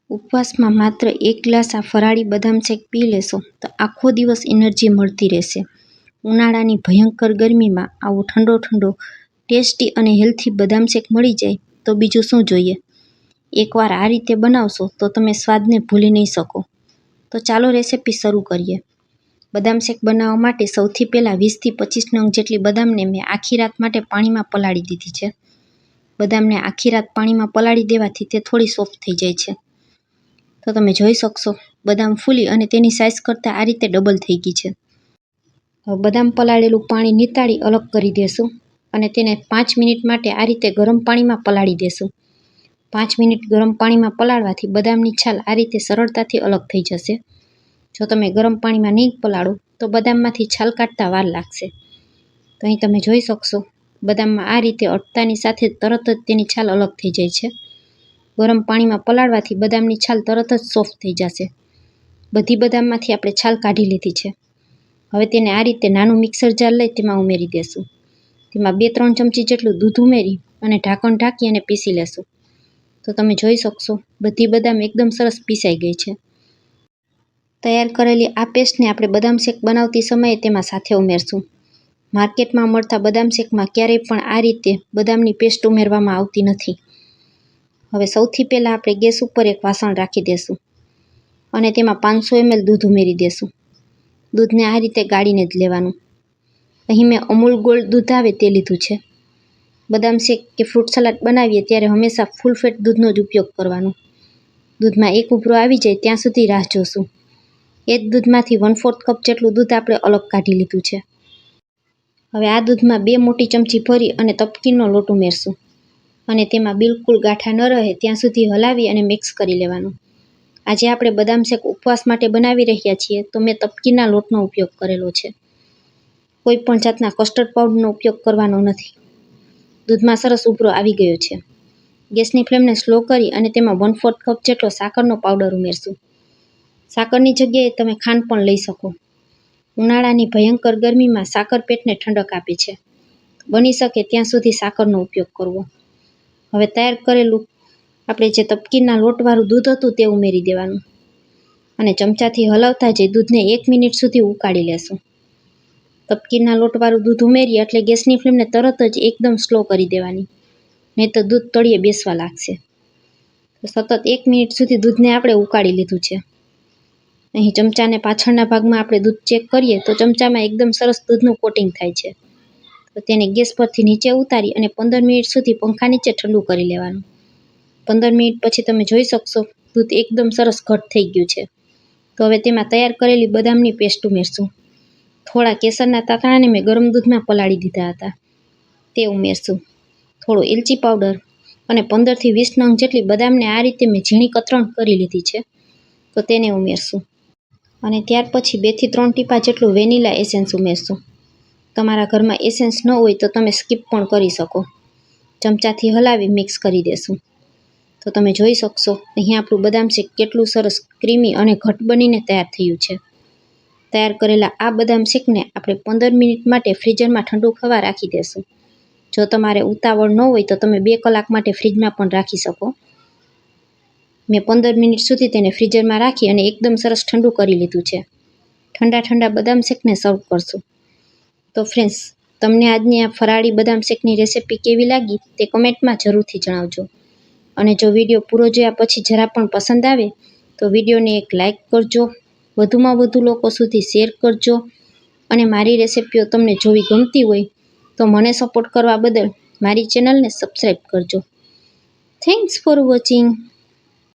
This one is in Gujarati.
ઉપવાસમાં માત્ર 1 ગ્લાસ આ ફરાળી બદામ શેક પી લેશો તો આખો દિવસ એનર્જી મળતી રહેશે. ઉનાળાની ભયંકર ગરમીમાં આવો ઠંડો ઠંડો ટેસ્ટી અને હેલ્થી બદામ શેક મળી જાય તો બીજું શું જોઈએ. એકવાર આ રીતે બનાવશો તો તમે સ્વાદને ભૂલી નહીં શકો. તો ચાલો રેસિપી શરૂ કરીએ. બદામ શેક બનાવવા માટે સૌથી પહેલાં 20થી 25 નંગ જેટલી બદામને મેં આખી રાત માટે પાણીમાં પલાળી દીધી છે. બદામને આખી રાત પાણીમાં પલાળી દેવાથી તે થોડી સોફ્ટ થઈ જાય છે. તો તમે જોઈ શકશો બદામ ફૂલી અને તેની સાઇઝ કરતાં આ રીતે ડબલ થઈ ગઈ છે. હવે બદામ પલાળેલું પાણી નીતાળી અલગ કરી દેશું અને તેને 5 મિનિટ માટે આ રીતે ગરમ પાણીમાં પલાળી દેશું. 5 મિનિટ ગરમ પાણીમાં પલાળવાથી બદામની છાલ આ રીતે સરળતાથી અલગ થઈ જશે. જો તમે ગરમ પાણીમાં નહીં પલાળો તો બદામમાંથી છાલ કાઢતા વાર લાગશે. તો અહીં તમે જોઈ શકશો બદામમાં આ રીતે અડતાની સાથે તરત જ તેની છાલ અલગ થઈ જાય છે. ગરમ પાણીમાં પલાળવાથી બદામની છાલ તરત જ સોફ્ટ થઈ જશે. બધી બદામમાંથી આપણે છાલ કાઢી લીધી છે. હવે તેને આ રીતે નાનું મિક્સર જાર લઈ તેમાં ઉમેરી દેશું. તેમાં 2-3 ચમચી જેટલું દૂધ ઉમેરી અને ઢાંકણ ઢાંકી અને પીસી લેશું. તો તમે જોઈ શકશો બધી બદામ એકદમ સરસ પીસાઈ ગઈ છે. તૈયાર કરેલી આ પેસ્ટને આપણે બદામ શેક બનાવતી સમયે તેમાં સાથે ઉમેરશું. માર્કેટમાં મળતા બદામ શેકમાં ક્યારેય પણ આ રીતે બદામની પેસ્ટ ઉમેરવામાં આવતી નથી. હવે સૌથી પહેલાં આપણે ગેસ ઉપર એક વાસણ રાખી દેશું અને તેમાં 500 ml દૂધ ઉમેરી દેશું. દૂધને આ રીતે ગાળીને જ લેવાનું. અહીં મેં અમૂલ ગોલ્ડ દૂધ આવે તે લીધું છે. બદામ શેક કે ફ્રૂટ સલાડ બનાવીએ ત્યારે હંમેશા ફૂલ ફેટ દૂધનો જ ઉપયોગ કરવાનો. દૂધમાં એક ઉભરો આવી જાય ત્યાં સુધી રાહ જોશું. એ જ દૂધમાંથી 1/4 કપ જેટલું દૂધ આપણે અલગ કાઢી લીધું છે. હવે આ દૂધમાં 2 મોટી ચમચી ભરી અને તપકીનો લોટ ઉમેરશું અને તેમાં બિલકુલ ગાંઠા ન રહે ત્યાં સુધી હલાવી અને મિક્સ કરી લેવાનું. આજે આપણે બદામ શેક ઉપવાસ માટે બનાવી રહ્યા છીએ તો મેં તપકીના લોટનો ઉપયોગ કરેલો છે. કોઈ પણ જાતના કસ્ટર્ડ પાવડરનો ઉપયોગ કરવાનો નથી. દૂધમાં સરસ ઉભરો આવી ગયો છે. ગેસની ફ્લેમને સ્લો કરી અને તેમાં 1/4 કપ જેટલો સાકરનો પાવડર ઉમેરશું. સાકરની જગ્યાએ તમે ખાંડ પણ લઈ શકો. ઉનાળાની ભયંકર ગરમીમાં સાકર પેટને ઠંડક આપે છે. બની શકે ત્યાં સુધી સાકરનો ઉપયોગ કરવો. હવે તૈયાર કરેલું આપણે જે તપકીના લોટવાળું દૂધ હતું તે ઉમેરી દેવાનું અને ચમચાથી હલાવતા જઈ દૂધને 1 મિનિટ સુધી ઉકાળી લેશું. તપકીના લોટવાળું દૂધ ઉમેરીએ એટલે ગેસની ફ્લેમને તરત જ એકદમ સ્લો કરી દેવાની, નહીં તો દૂધ તળિયે બેસવા લાગશે. તો સતત 1 મિનિટ સુધી દૂધને આપણે ઉકાળી લીધું છે. અહીં ચમચાને પાછળના ભાગમાં આપણે દૂધ ચેક કરીએ તો ચમચામાં એકદમ સરસ દૂધનું કોટિંગ થાય છે. તો તેને ગેસ પરથી નીચે ઉતારી અને 15 મિનિટ સુધી પંખા નીચે ઠંડુ કરી લેવાનું. 15 મિનિટ પછી તમે જોઈ શકશો દૂધ એકદમ સરસ ઘટ થઈ ગયું છે. તો હવે તેમાં તૈયાર કરેલી બદામની પેસ્ટ ઉમેરશું. થોડા કેસરના તાંતણાને મેં ગરમ દૂધમાં પલાળી દીધા હતા તે ઉમેરશું. થોડો એલચી પાવડર અને 15થી 20 નંગ જેટલી બદામને આ રીતે મેં ઝીણી કતરણ કરી લીધી છે તો તેને ઉમેરશું. અને ત્યાર પછી 2થી 3 ટીપા જેટલું વેનીલા એસેન્સ ઉમેરશું. તમારા ઘરમાં એસેન્સ ન હોય તો તમે સ્કીપ પણ કરી શકો. ચમચાથી હલાવી મિક્સ કરી દેશું. તો તમે જોઈ શકશો અહીં આપણું બદામ શેક કેટલું સરસ ક્રીમી અને ઘટ બનીને તૈયાર થયું છે. તૈયાર કરેલા આ બદામ શેકને આપણે 15 મિનિટ માટે ફ્રીઝરમાં ઠંડુ થવા રાખી દેશું. જો તમારે ઉતાવળ ન હોય તો તમે 2 કલાક માટે ફ્રીજમાં પણ રાખી શકો. મેં 15 મિનિટ સુધી તેને ફ્રીઝરમાં રાખી અને એકદમ સરસ ઠંડુ કરી લીધું છે. ઠંડા ઠંડા બદામ શેકને સર્વ કરશું. તો ફ્રેન્ડ્સ, તમને આજની આ ફરાળી બદામ શેકની રેસિપી કેવી લાગી તે કમેન્ટમાં જરૂરથી જણાવજો. અને જો વિડીયો પૂરો જોયા પછી જરા પણ પસંદ આવે તો વિડીયોને એક લાઇક કરજો, વધુમાં વધુ લોકો સુધી શેર કરજો અને મારી રેસિપીઓ તમને જોવી ગમતી હોય તો મને સપોર્ટ કરવા બદલ મારી ચેનલને સબસ્ક્રાઈબ કરજો. Thanks for watching.